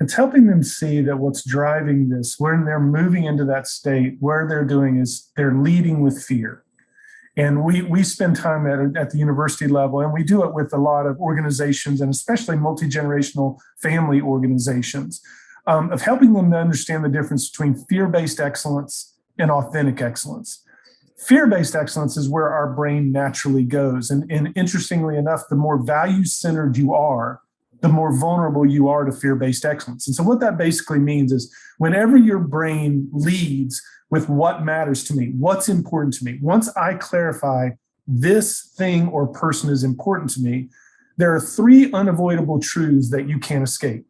It's helping them see that what's driving this, when they're moving into that state, where they're doing is they're leading with fear. And we spend time at the university level, and we do it with a lot of organizations, and especially multi-generational family organizations, of helping them to understand the difference between fear-based excellence and authentic excellence. Fear-based excellence is where our brain naturally goes. And interestingly enough, the more value-centered you are, the more vulnerable you are to fear-based excellence. And so what that basically means is whenever your brain leads with what matters to me, what's important to me, once I clarify this thing or person is important to me, there are three unavoidable truths that you can't escape.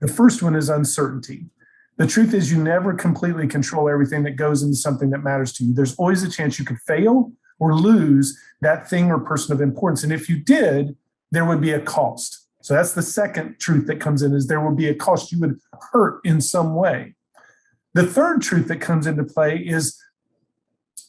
The first one is uncertainty. The truth is you never completely control everything that goes into something that matters to you. There's always a chance you could fail or lose that thing or person of importance. And if you did, there would be a cost. So that's the second truth that comes in, is there will be a cost. You would hurt in some way. The third truth that comes into play is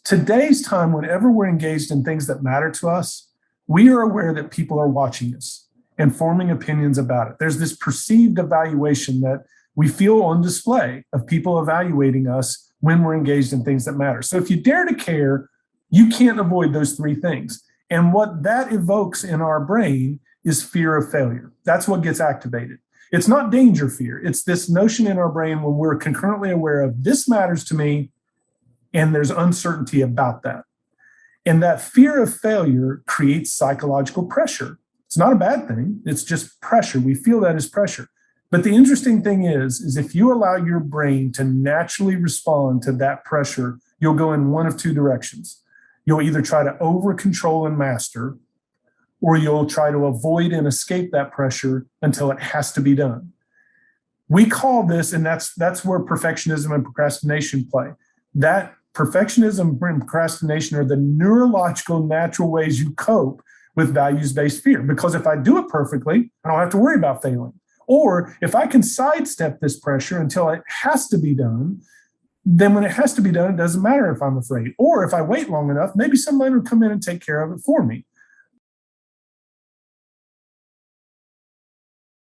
today's time, whenever we're engaged in things that matter to us, we are aware that people are watching us and forming opinions about it. There's this perceived evaluation that we feel on display of people evaluating us when we're engaged in things that matter. So if you dare to care, you can't avoid those three things. And what that evokes in our brain is fear of failure. That's what gets activated. It's not danger fear. It's this notion in our brain when we're concurrently aware of this matters to me, and there's uncertainty about that. And that fear of failure creates psychological pressure. It's not a bad thing. It's just pressure. We feel that as pressure. But the interesting thing is if you allow your brain to naturally respond to that pressure, you'll go in one of two directions. You'll either try to over control and master, or you'll try to avoid and escape that pressure until it has to be done. We call this, and that's where perfectionism and procrastination play. That perfectionism and procrastination are the neurological, natural ways you cope with values-based fear. Because if I do it perfectly, I don't have to worry about failing. Or if I can sidestep this pressure until it has to be done, then when it has to be done, it doesn't matter if I'm afraid. Or if I wait long enough, maybe somebody will come in and take care of it for me.